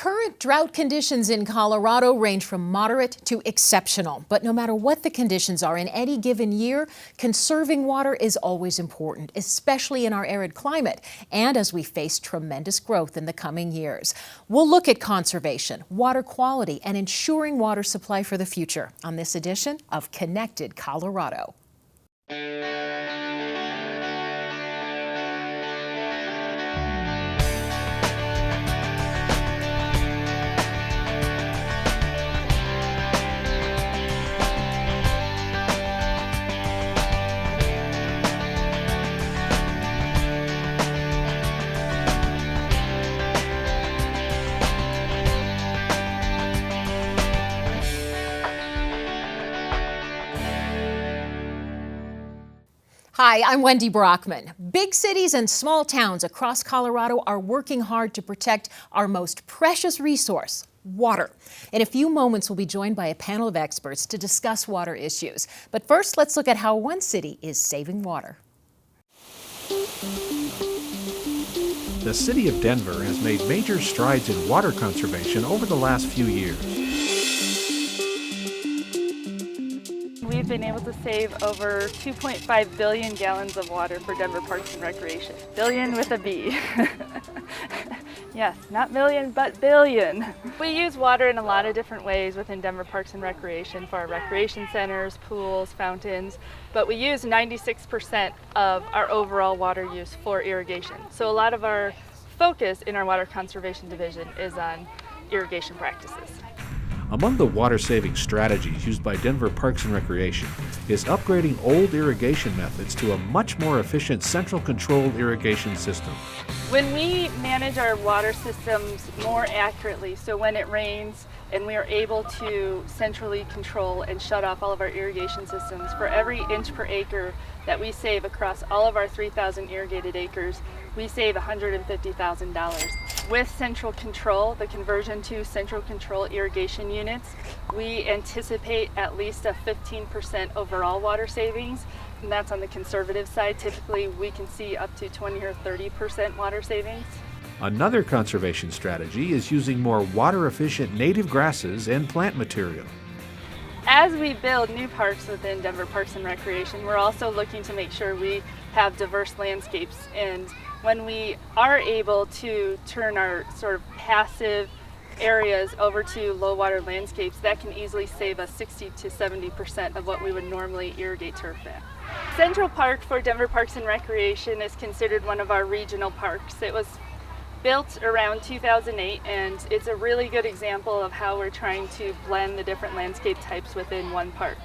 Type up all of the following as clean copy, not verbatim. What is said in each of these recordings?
Current drought conditions in Colorado range from moderate to exceptional. But no matter what the conditions are in any given year, conserving water is always important, especially in our arid climate and as we face tremendous growth in the coming years. We'll look at conservation, water quality, and ensuring water supply for the future on this edition of Connected Colorado. Hi, I'm Wendy Brockman. Big cities and small towns across Colorado are working hard to protect our most precious resource, water. In a few moments, we'll be joined by a panel of experts to discuss water issues. But first, let's look at how one city is saving water. The city of Denver has made major strides in water conservation over the last few years. We've been able to save over 2.5 billion gallons of water for Denver Parks and Recreation. Billion with a B. Yes, not million, but billion. We use water in a lot of different ways within Denver Parks and Recreation for our recreation centers, pools, fountains, but we use 96% of our overall water use for irrigation. So a lot of our focus in our water conservation division is on irrigation practices. Among the water-saving strategies used by Denver Parks and Recreation is upgrading old irrigation methods to a much more efficient central controlled irrigation system. When we manage our water systems more accurately, so when it rains and we are able to centrally control and shut off all of our irrigation systems, for every inch per acre that we save across all of our 3,000 irrigated acres, we save $150,000. With central control, the conversion to central control irrigation units, we anticipate at least a 15% overall water savings, and that's on the conservative side. Typically, we can see up to 20 or 30% water savings. Another conservation strategy is using more water-efficient native grasses and plant material. As we build new parks within Denver Parks and Recreation, we're also looking to make sure we have diverse landscapes. And when we are able to turn our sort of passive areas over to low water landscapes, that can easily save us 60 to 70% of what we would normally irrigate turf at. Central Park for Denver Parks and Recreation is considered one of our regional parks. It was built around 2008, and it's a really good example of how we're trying to blend the different landscape types within one park.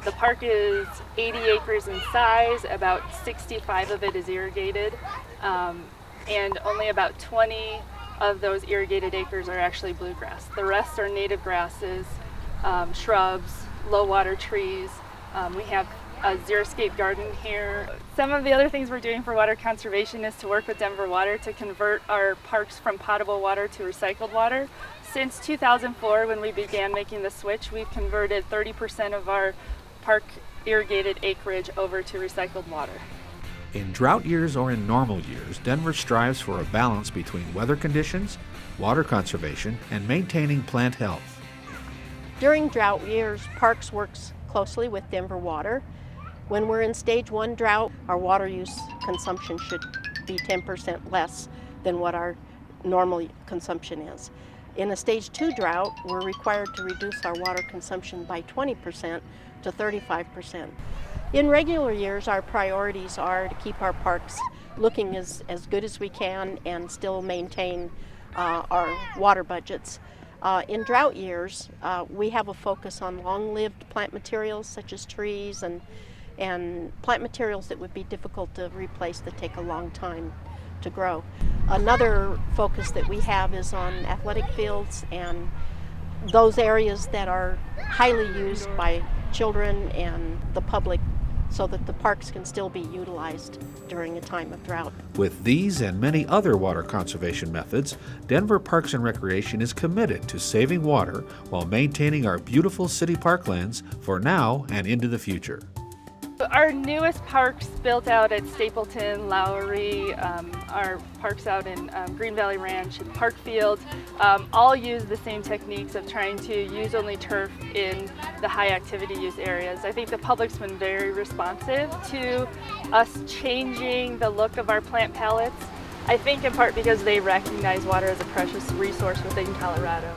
The park is 80 acres in size, about 65 of it is irrigated, and only about 20 of those irrigated acres are actually bluegrass. The rest are native grasses, shrubs, low water trees. We have a xeriscape garden here. Some of the other things we're doing for water conservation is to work with Denver Water to convert our parks from potable water to recycled water. Since 2004, when we began making the switch, we've converted 30% of our park irrigated acreage over to recycled water. In drought years or in normal years, Denver strives for a balance between weather conditions, water conservation, and maintaining plant health. During drought years, Parks works closely with Denver Water. When we're in stage 1 drought, our water use consumption should be 10% less than what our normal consumption is. In a stage 2 drought, we're required to reduce our water consumption by 20% to 35%. In regular years, our priorities are to keep our parks looking as good as we can and still maintain our water budgets. In drought years, we have a focus on long-lived plant materials such as trees and plant materials that would be difficult to replace that take a long time to grow. Another focus that we have is on athletic fields and those areas that are highly used by children and the public so that the parks can still be utilized during a time of drought. With these and many other water conservation methods, Denver Parks and Recreation is committed to saving water while maintaining our beautiful city parklands for now and into the future. our newest parks built out at Stapleton, Lowry, our parks out in Green Valley Ranch and Parkfield, all use the same techniques of trying to use only turf in the high activity use areas. I think the public's been very responsive to us changing the look of our plant palettes. I think in part because they recognize water as a precious resource within Colorado.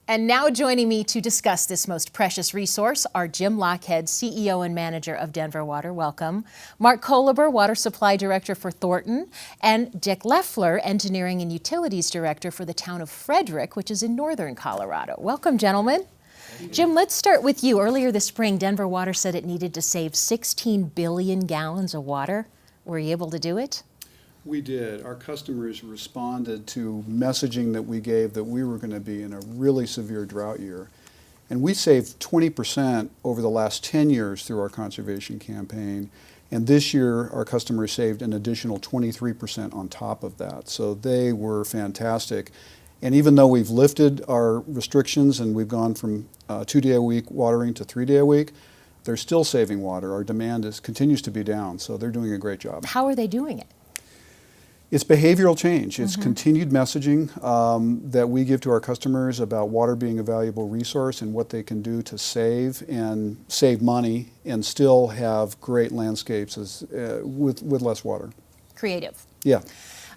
And now joining me to discuss this most precious resource are Jim Lockhead, CEO and manager of Denver Water. Welcome. Mark Koliber, Water Supply Director for Thornton, and Dick Leffler, Engineering and Utilities Director for the town of Frederick, which is in northern Colorado. Welcome, gentlemen. Jim, let's start with you. Earlier this spring, Denver Water said it needed to save 16 billion gallons of water. Were you able to do it? We did. Our customers responded to messaging that we gave that we were going to be in a really severe drought year. And we saved 20% over the last 10 years through our conservation campaign. And this year, our customers saved an additional 23% on top of that. So they were fantastic. And even though we've lifted our restrictions and we've gone from 2-day-a-week watering to 3-day-a-week, they're still saving water. Our demand continues to be down, so they're doing a great job. How are they doing it? It's behavioral change. It's continued messaging that we give to our customers about water being a valuable resource and what they can do to save money and still have great landscapes with less water. Creative. Yeah.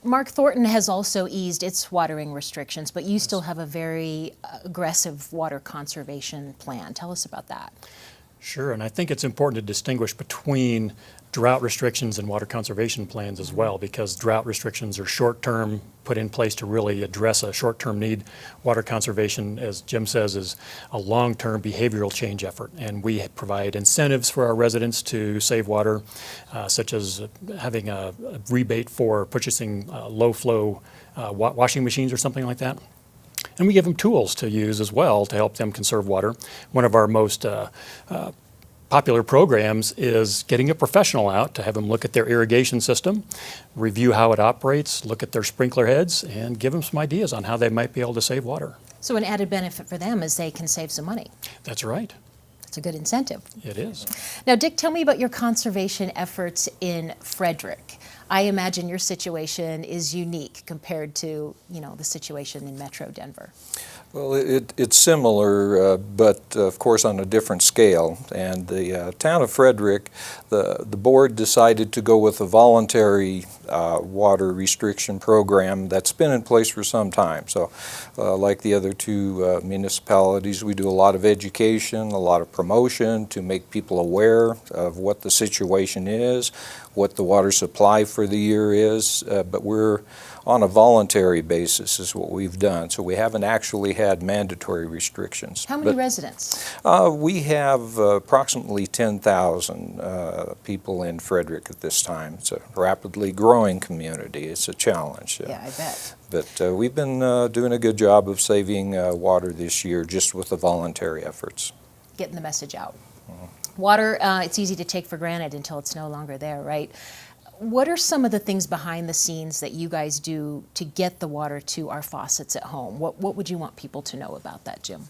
Mark, Thornton has also eased its watering restrictions, but you still have a very aggressive water conservation plan. Tell us about that. Sure, and I think it's important to distinguish between drought restrictions and water conservation plans as well, because drought restrictions are short-term, put in place to really address a short-term need. Water conservation, as Jim says, is a long-term behavioral change effort, and we provide incentives for our residents to save water, such as having a rebate for purchasing low-flow washing machines or something like that. And we give them tools to use as well to help them conserve water. One of our most popular programs is getting a professional out to have them look at their irrigation system, review how it operates, look at their sprinkler heads, and give them some ideas on how they might be able to save water. So an added benefit for them is they can save some money. That's right. That's a good incentive. It is. Now, Dick, tell me about your conservation efforts in Frederick. I imagine your situation is unique compared to, the situation in Metro Denver. Well, it's similar, but of course on a different scale. And the town of Frederick, the board decided to go with a voluntary water restriction program that's been in place for some time. So like the other two municipalities, we do a lot of education, a lot of promotion to make people aware of what the situation is, what the water supply for the year is, but we're on a voluntary basis is what we've done. So we haven't actually had mandatory restrictions. How many residents? We have approximately 10,000 people in Frederick at this time. It's a rapidly growing community. It's a challenge. Yeah, I bet. But we've been doing a good job of saving water this year just with the voluntary efforts. Getting the message out. Water, it's easy to take for granted until it's no longer there, right? What are some of the things behind the scenes that you guys do to get the water to our faucets at home? What would you want people to know about that, Jim?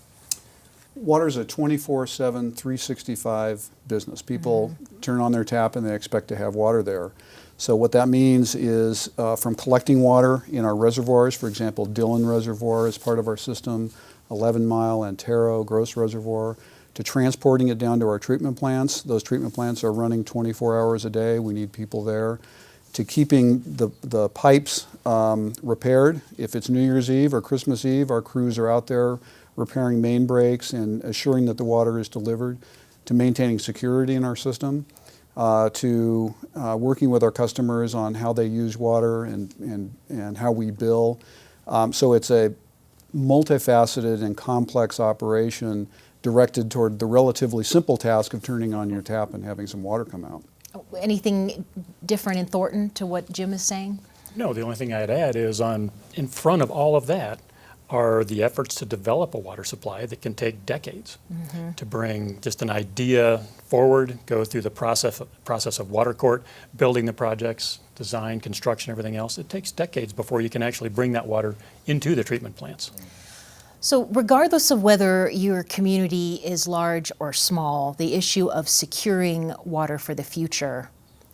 Water is a 24/7, 365 business. People turn on their tap and they expect to have water there. So what that means is from collecting water in our reservoirs, for example, Dillon Reservoir is part of our system, 11 Mile, Antero, Gross Reservoir, to transporting it down to our treatment plants. Those treatment plants are running 24 hours a day. We need people there. To keeping the pipes repaired. If it's New Year's Eve or Christmas Eve, our crews are out there repairing main breaks and assuring that the water is delivered. To maintaining security in our system. To working with our customers on how they use water and how we bill. So it's a multifaceted and complex operation directed toward the relatively simple task of turning on your tap and having some water come out. Anything different in Thornton to what Jim is saying? No, the only thing I'd add is in front of all of that are the efforts to develop a water supply that can take decades. To bring just an idea forward, go through the process of water court, building the projects, design, construction, everything else. It takes decades before you can actually bring that water into the treatment plants. So regardless of whether your community is large or small, the issue of securing water for the future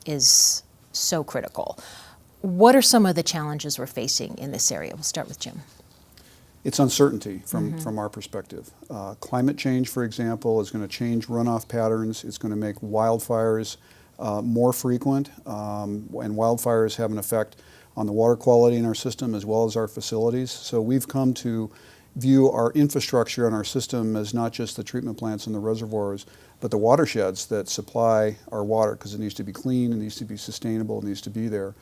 is so critical. What are some of the challenges we're facing in this area? We'll start with Jim. It's uncertainty from our perspective. Climate change, for example, is going to change runoff patterns. It's going to make wildfires more frequent, and wildfires have an effect on the water quality in our system as well as our facilities. So we've come to view our infrastructure and our system as not just the treatment plants and the reservoirs, but the watersheds that supply our water, because it needs to be clean, it needs to be sustainable, it needs to be there.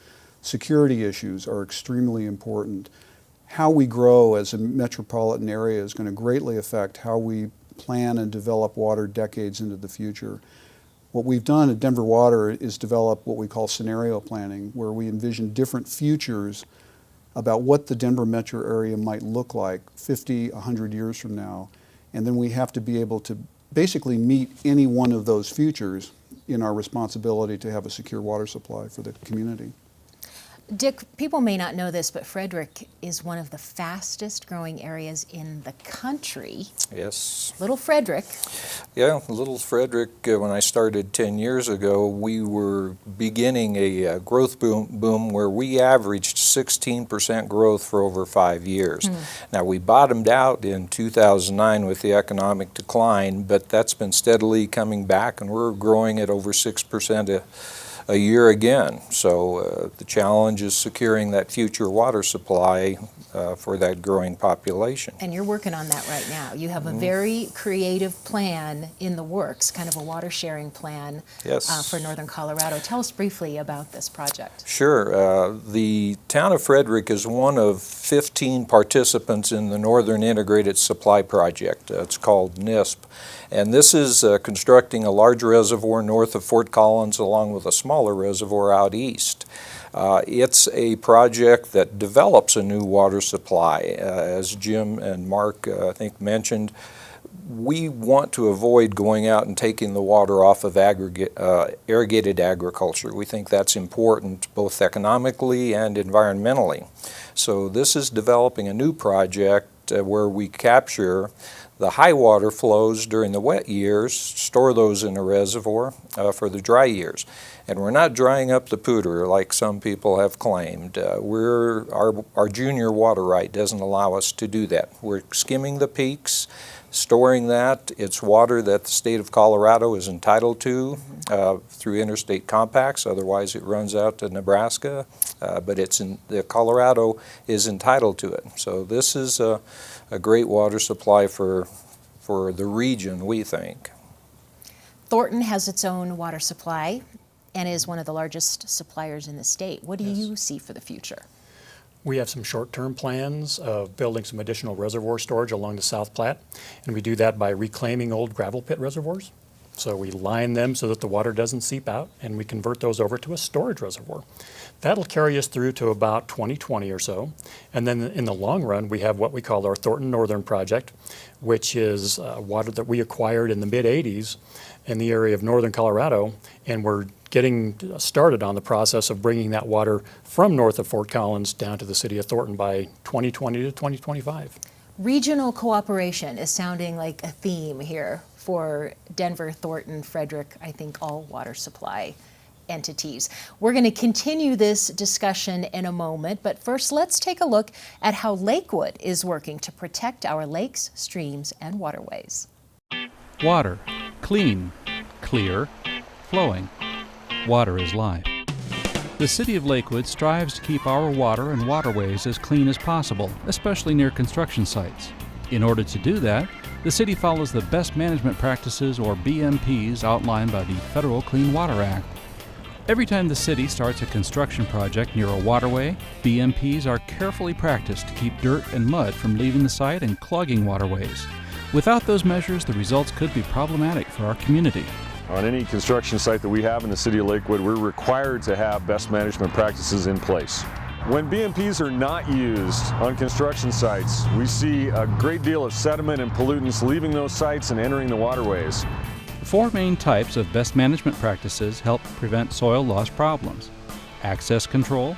Security issues are extremely important. How we grow as a metropolitan area is going to greatly affect how we plan and develop water decades into the future. What we've done at Denver Water is develop what we call scenario planning, where we envision different futures about what the Denver metro area might look like 50, 100 years from now. And then we have to be able to basically meet any one of those futures in our responsibility to have a secure water supply for the community. Dick, people may not know this, but Frederick is one of the fastest growing areas in the country. Yes. Little Frederick. Yeah, Little Frederick, when I started 10 years ago, we were beginning a growth boom where we averaged 16% growth for over 5 years. Now, we bottomed out in 2009 with the economic decline, but that's been steadily coming back, and we're growing at over 6% a year again. So the challenge is securing that future water supply for that growing population. And you're working on that right now. You have a very creative plan in the works, kind of a water sharing plan for northern Colorado. Tell us briefly about this project. Sure. The town of Frederick is one of 15 participants in the Northern Integrated Supply Project. It's called NISP. And this is constructing a large reservoir north of Fort Collins along with a smaller reservoir out east. It's a project that develops a new water supply. As Jim and Mark, I think, mentioned, we want to avoid going out and taking the water off of irrigated agriculture. We think that's important both economically and environmentally. So this is developing a new project where we capture the high water flows during the wet years, store those in a reservoir for the dry years. And we're not drying up the pooter like some people have claimed. Our junior water right doesn't allow us to do that. We're skimming the peaks, storing that. It's water that the state of Colorado is entitled to through interstate compacts. Otherwise it runs out to Nebraska, but Colorado is entitled to it. So this is a great water supply for the region, we think. Thornton has its own water supply and is one of the largest suppliers in the state. What do you see for the future? We have some short-term plans of building some additional reservoir storage along the South Platte, and we do that by reclaiming old gravel pit reservoirs. So we line them so that the water doesn't seep out, and we convert those over to a storage reservoir. That'll carry us through to about 2020 or so. And then in the long run, we have what we call our Thornton Northern Project, which is water that we acquired in the mid-'80s in the area of northern Colorado, and we're getting started on the process of bringing that water from north of Fort Collins down to the city of Thornton by 2020 to 2025. Regional cooperation is sounding like a theme here for Denver, Thornton, Frederick, I think all water supply entities. We're going to continue this discussion in a moment, but first let's take a look at how Lakewood is working to protect our lakes, streams, and waterways. Water. Clean. Clear. Flowing. Water is life. The City of Lakewood strives to keep our water and waterways as clean as possible, especially near construction sites. In order to do that, the city follows the best management practices, or BMPs, outlined by the Federal Clean Water Act. Every time the city starts a construction project near a waterway, BMPs are carefully practiced to keep dirt and mud from leaving the site and clogging waterways. Without those measures, the results could be problematic for our community. On any construction site that we have in the City of Lakewood, we're required to have best management practices in place. When BMPs are not used on construction sites, we see a great deal of sediment and pollutants leaving those sites and entering the waterways. The four main types of best management practices help prevent soil loss problems: access control,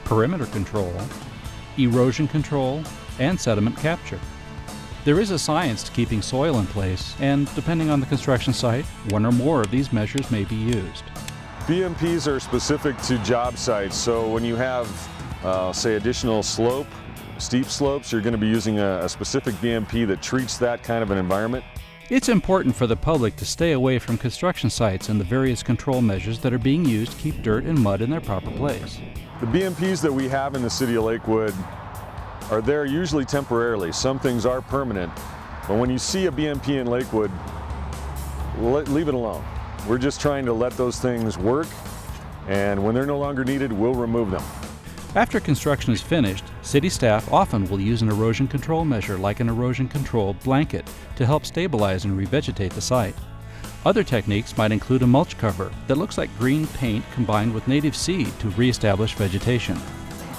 perimeter control, erosion control, and sediment capture. There is a science to keeping soil in place, and depending on the construction site, one or more of these measures may be used. BMPs are specific to job sites, so when you have, say, additional slope, steep slopes, you're going to be using a specific BMP that treats that kind of an environment. It's important for the public to stay away from construction sites and the various control measures that are being used to keep dirt and mud in their proper place. The BMPs that we have in the city of Lakewood are there usually temporarily. Some things are permanent, but when you see a BMP in Lakewood, leave it alone. We're just trying to let those things work, and when they're no longer needed, we'll remove them. After construction is finished, city staff often will use an erosion control measure like an erosion control blanket to help stabilize and revegetate the site. Other techniques might include a mulch cover that looks like green paint combined with native seed to reestablish vegetation.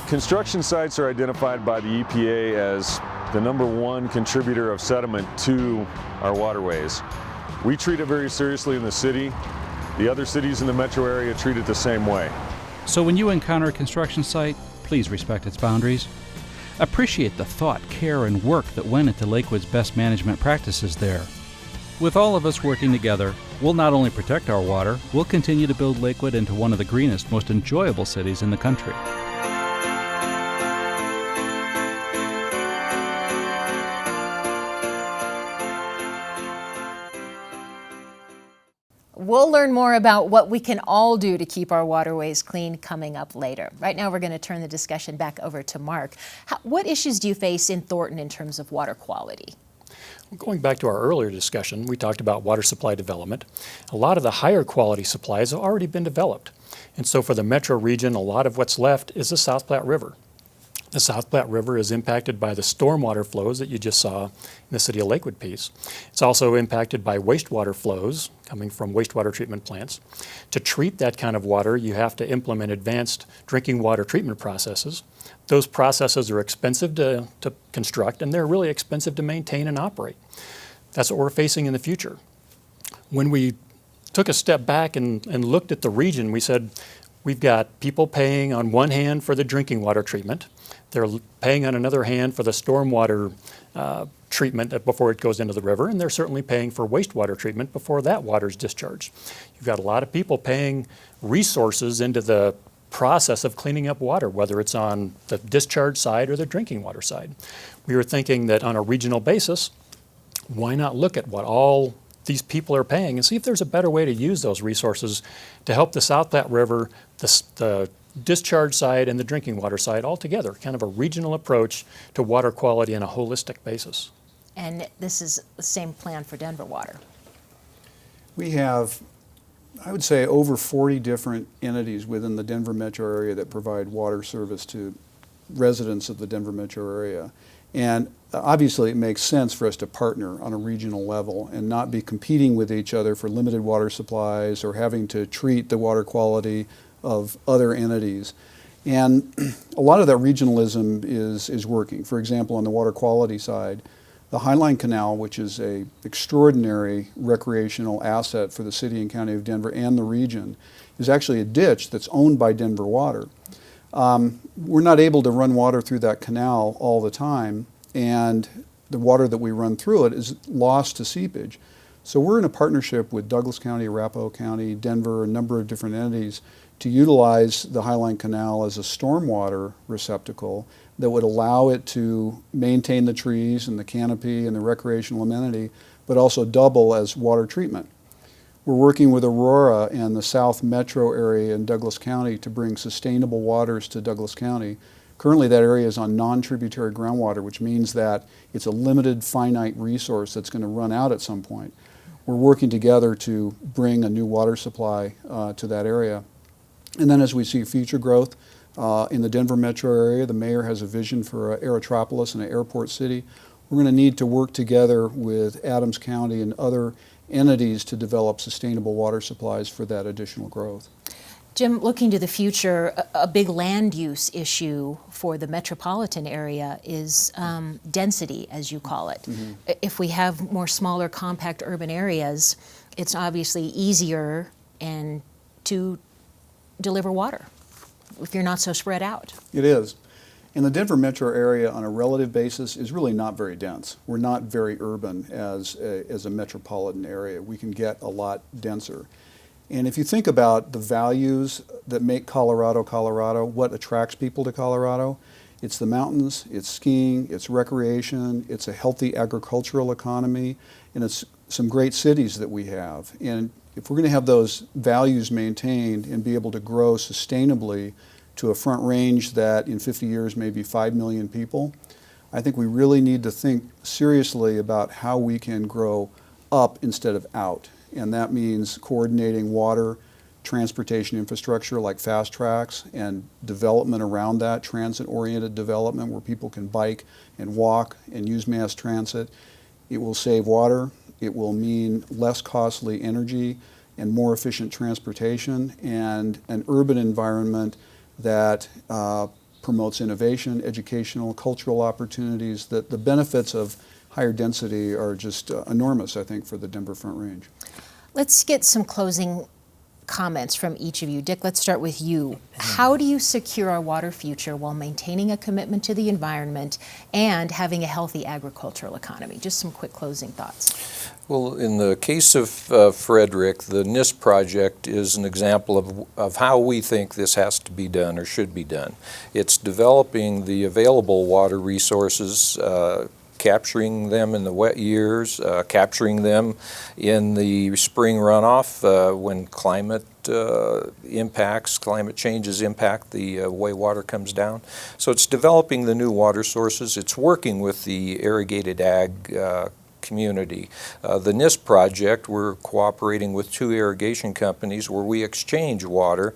Construction sites are identified by the EPA as the #1 contributor of sediment to our waterways. We treat it very seriously in the city. The other cities in the metro area treat it the same way. So when you encounter a construction site, please respect its boundaries. Appreciate the thought, care, and work that went into Lakewood's best management practices there. With all of us working together, we'll not only protect our water, we'll continue to build Lakewood into one of the greenest, most enjoyable cities in the country. We'll learn more about what we can all do to keep our waterways clean coming up later. Right now, we're going to turn the discussion back over to Mark. What issues do you face in Thornton in terms of water quality? Going back to our earlier discussion, we talked about water supply development. A lot of the higher quality supplies have already been developed. And so for the metro region, a lot of what's left is the South Platte River. The South Platte River is impacted by the stormwater flows that you just saw in the City of Lakewood piece. It's also impacted by wastewater flows coming from wastewater treatment plants. To treat that kind of water, you have to implement advanced drinking water treatment processes. Those processes are expensive to construct, and they're really expensive to maintain and operate. That's what we're facing in the future. When we took a step back and looked at the region, we said, we've got people paying on one hand for the drinking water treatment. They're paying on another hand for the stormwater treatment before it goes into the river, and they're certainly paying for wastewater treatment before that water is discharged. You've got a lot of people paying resources into the process of cleaning up water, whether it's on the discharge side or the drinking water side. We were thinking that on a regional basis, why not look at what all these people are paying and see if there's a better way to use those resources to help the South Platte River, the discharge side and the drinking water side all together, kind of a regional approach to water quality on a holistic basis. And this is the same plan for Denver Water. We have, I would say, over 40 different entities within the Denver metro area that provide water service to residents of the Denver metro area. And obviously it makes sense for us to partner on a regional level and not be competing with each other for limited water supplies or having to treat the water quality of other entities. And a lot of that regionalism is working. For example, on the water quality side, the Highline Canal, which is an extraordinary recreational asset for the city and county of Denver and the region, is actually a ditch that's owned by Denver Water. We're not able to run water through that canal all the time, and the water that we run through it is lost to seepage. So we're in a partnership with Douglas County, Arapahoe County, Denver, a number of different entities to utilize the Highline Canal as a stormwater receptacle that would allow it to maintain the trees and the canopy and the recreational amenity, but also double as water treatment. We're working with Aurora and the South Metro area in Douglas County to bring sustainable waters to Douglas County. Currently that area is on non-tributary groundwater, which means that it's a limited, finite resource that's going to run out at some point. We're working together to bring a new water supply to that area. And then as we see future growth in the Denver metro area, the mayor has a vision for an aerotropolis and an airport city. We're going to need to work together with Adams County and other entities to develop sustainable water supplies for that additional growth. Jim, looking to the future, a big land use issue for the metropolitan area is density, as you call it. Mm-hmm. If we have more smaller, compact urban areas, it's obviously easier and to deliver water if you're not so spread out. It is. And the Denver metro area on a relative basis is really not very dense. We're not very urban as a metropolitan area. We can get a lot denser. And if you think about the values that make Colorado, Colorado, what attracts people to Colorado, it's the mountains, it's skiing, it's recreation, it's a healthy agricultural economy, and it's some great cities that we have. And if we're going to have those values maintained and be able to grow sustainably to a front range that in 50 years may be 5 million people, I think we really need to think seriously about how we can grow up instead of out. And that means coordinating water, transportation infrastructure like fast tracks, and development around that, transit-oriented development where people can bike and walk and use mass transit. It will save water. It will mean less costly energy and more efficient transportation, and an urban environment that promotes innovation, educational, cultural opportunities. That the benefits of higher density are just enormous, I think, for the Denver Front Range. Let's get some closing comments from each of you. Dick, let's start with you. How do you secure our water future while maintaining a commitment to the environment and having a healthy agricultural economy? Just some quick closing thoughts. Well, in the case of Frederick, the NISP project is an example of how we think this has to be done or should be done. It's developing the available water resources, capturing them in the wet years, capturing them in the spring runoff when climate changes impact the way water comes down. So it's developing the new water sources. It's working with the irrigated ag community. The NISP project, we're cooperating with 2 irrigation companies where we exchange water.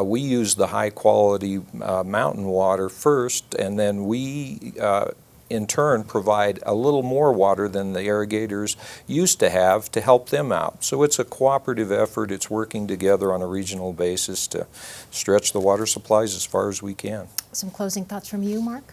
We use the high quality mountain water first, and then we in turn provide a little more water than the irrigators used to have to help them out. So it's a cooperative effort. It's working together on a regional basis to stretch the water supplies as far as we can. Some closing thoughts from you, Mark?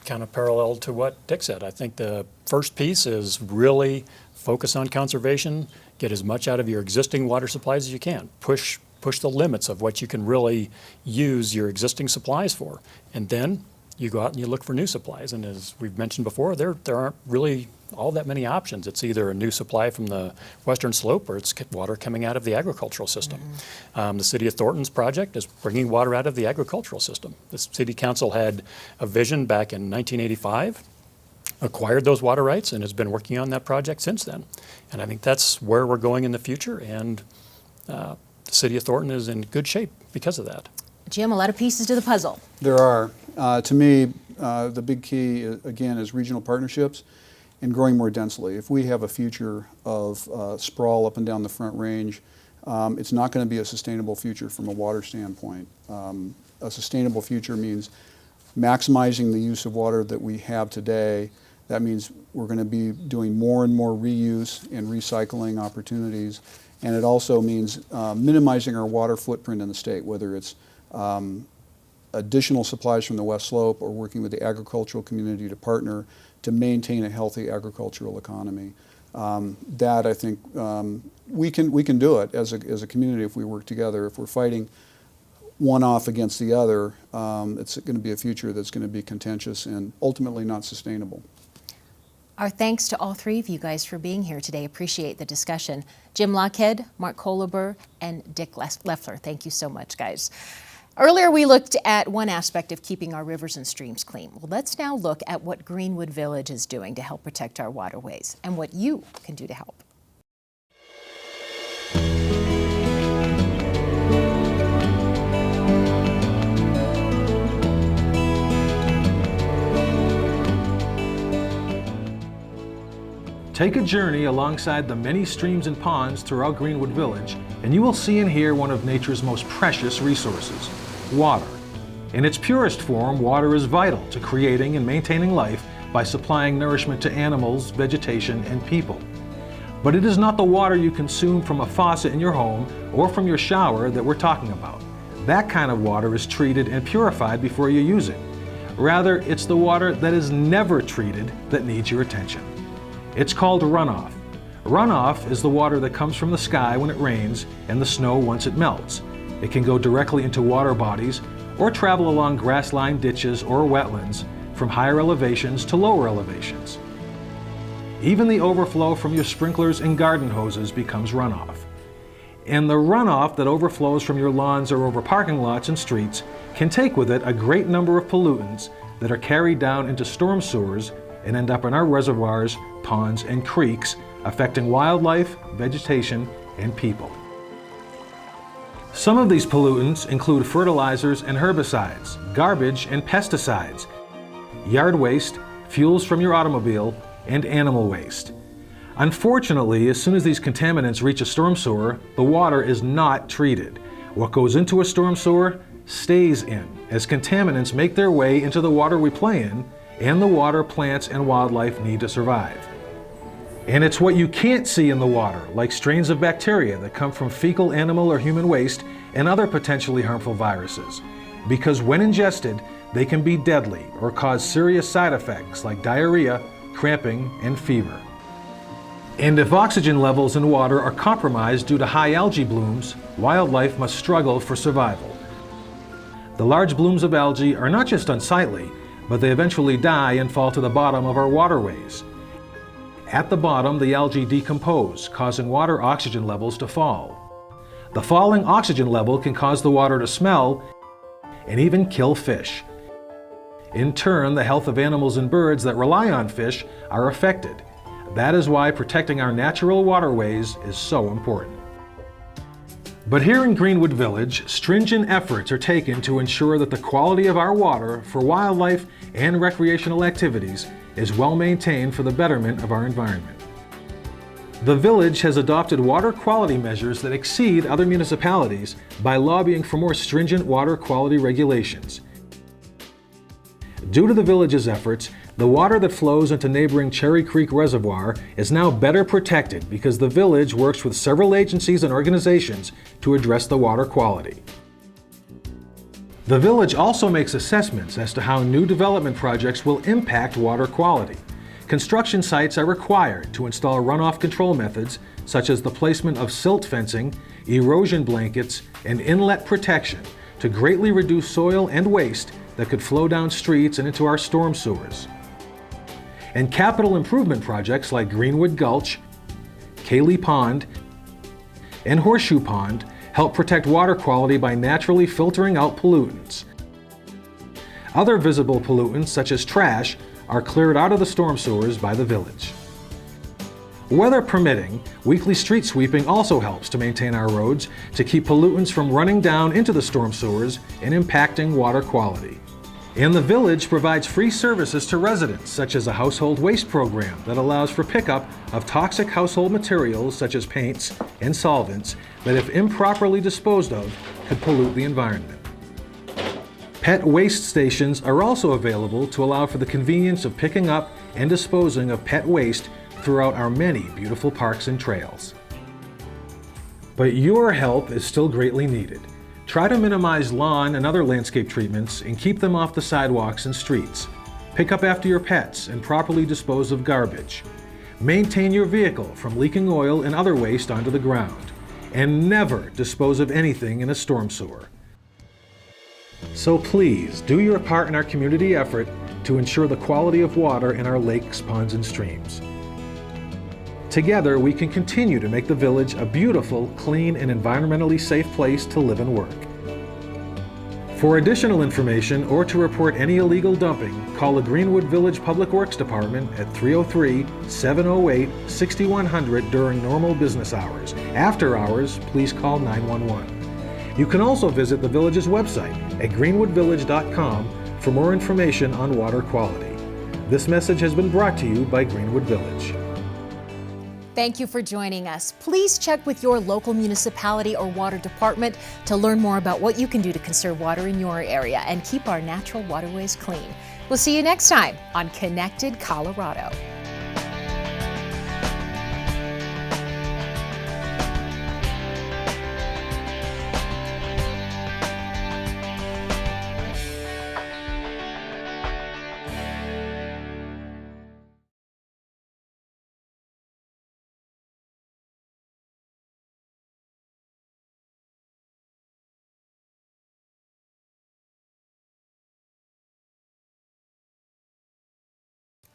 Kind of parallel to what Dick said. I think the first piece is really focus on conservation, get as much out of your existing water supplies as you can. Push the limits of what you can really use your existing supplies for. And then you go out and you look for new supplies. And as we've mentioned before, there aren't really all that many options. It's either a new supply from the western slope or it's water coming out of the agricultural system. The City of Thornton's project is bringing water out of the agricultural system. The City Council had a vision back in 1985, acquired those water rights, and has been working on that project since then. And I think that's where we're going in the future, and the City of Thornton is in good shape because of that. Jim, a lot of pieces to the puzzle. There are. To me, the big key, again, is regional partnerships and growing more densely. If we have a future of sprawl up and down the Front Range, it's not going to be a sustainable future from a water standpoint. A sustainable future means maximizing the use of water that we have today. That means we're going to be doing more and more reuse and recycling opportunities. And it also means minimizing our water footprint in the state, whether it's additional supplies from the West Slope or working with the agricultural community to partner to maintain a healthy agricultural economy. That, I think, we can do it as a community if we work together. If we're fighting one off against the other, it's going to be a future that's going to be contentious and ultimately not sustainable. Our thanks to all 3 of you guys for being here today. Appreciate the discussion. Jim Lockhead, Mark Kohleber, and Dick Leffler. Thank you so much, guys. Earlier, we looked at one aspect of keeping our rivers and streams clean. Well, let's now look at what Greenwood Village is doing to help protect our waterways and what you can do to help. Take a journey alongside the many streams and ponds throughout Greenwood Village, and you will see and hear one of nature's most precious resources, water. In its purest form, water is vital to creating and maintaining life by supplying nourishment to animals, vegetation, and people. But it is not the water you consume from a faucet in your home or from your shower that we're talking about. That kind of water is treated and purified before you use it. Rather, it's the water that is never treated that needs your attention. It's called runoff. Runoff is the water that comes from the sky when it rains and the snow once it melts. It can go directly into water bodies, or travel along grass-lined ditches or wetlands from higher elevations to lower elevations. Even the overflow from your sprinklers and garden hoses becomes runoff. And the runoff that overflows from your lawns or over parking lots and streets can take with it a great number of pollutants that are carried down into storm sewers and end up in our reservoirs, ponds, and creeks, affecting wildlife, vegetation, and people. Some of these pollutants include fertilizers and herbicides, garbage and pesticides, yard waste, fuels from your automobile, and animal waste. Unfortunately, as soon as these contaminants reach a storm sewer, the water is not treated. What goes into a storm sewer stays in, as contaminants make their way into the water we play in and the water plants and wildlife need to survive. And it's what you can't see in the water, like strains of bacteria that come from fecal animal or human waste and other potentially harmful viruses, because when ingested, they can be deadly or cause serious side effects like diarrhea, cramping, and fever. And if oxygen levels in water are compromised due to high algae blooms, wildlife must struggle for survival. The large blooms of algae are not just unsightly, but they eventually die and fall to the bottom of our waterways. At the bottom, the algae decompose, causing water oxygen levels to fall. The falling oxygen level can cause the water to smell and even kill fish. In turn, the health of animals and birds that rely on fish are affected. That is why protecting our natural waterways is so important. But here in Greenwood Village, stringent efforts are taken to ensure that the quality of our water for wildlife and recreational activities is well maintained for the betterment of our environment. The village has adopted water quality measures that exceed other municipalities by lobbying for more stringent water quality regulations. Due to the village's efforts, the water that flows into neighboring Cherry Creek Reservoir is now better protected because the village works with several agencies and organizations to address the water quality. The village also makes assessments as to how new development projects will impact water quality. Construction sites are required to install runoff control methods such as the placement of silt fencing, erosion blankets, and inlet protection to greatly reduce soil and waste that could flow down streets and into our storm sewers. And capital improvement projects like Greenwood Gulch, Cayley Pond, and Horseshoe Pond help protect water quality by naturally filtering out pollutants. Other visible pollutants, such as trash, are cleared out of the storm sewers by the village. Weather permitting, weekly street sweeping also helps to maintain our roads to keep pollutants from running down into the storm sewers and impacting water quality. And the village provides free services to residents, such as a household waste program that allows for pickup of toxic household materials such as paints and solvents that, if improperly disposed of, could pollute the environment. Pet waste stations are also available to allow for the convenience of picking up and disposing of pet waste throughout our many beautiful parks and trails. But your help is still greatly needed. Try to minimize lawn and other landscape treatments and keep them off the sidewalks and streets. Pick up after your pets and properly dispose of garbage. Maintain your vehicle from leaking oil and other waste onto the ground. And never dispose of anything in a storm sewer. So please, do your part in our community effort to ensure the quality of water in our lakes, ponds, and streams. Together, we can continue to make the village a beautiful, clean, and environmentally safe place to live and work. For additional information or to report any illegal dumping, call the Greenwood Village Public Works Department at 303-708-6100 during normal business hours. After hours, please call 911. You can also visit the village's website at greenwoodvillage.com for more information on water quality. This message has been brought to you by Greenwood Village. Thank you for joining us. Please check with your local municipality or water department to learn more about what you can do to conserve water in your area and keep our natural waterways clean. We'll see you next time on Connected Colorado.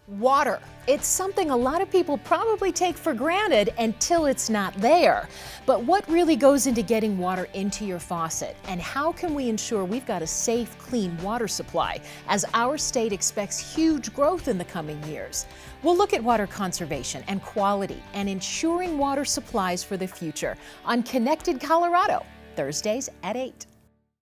Water. It's something a lot of people probably take for granted until it's not there. But what really goes into getting water into your faucet? And how can we ensure we've got a safe, clean water supply as our state expects huge growth in the coming years? We'll look at water conservation and quality and ensuring water supplies for the future on Connected Colorado, Thursdays at 8.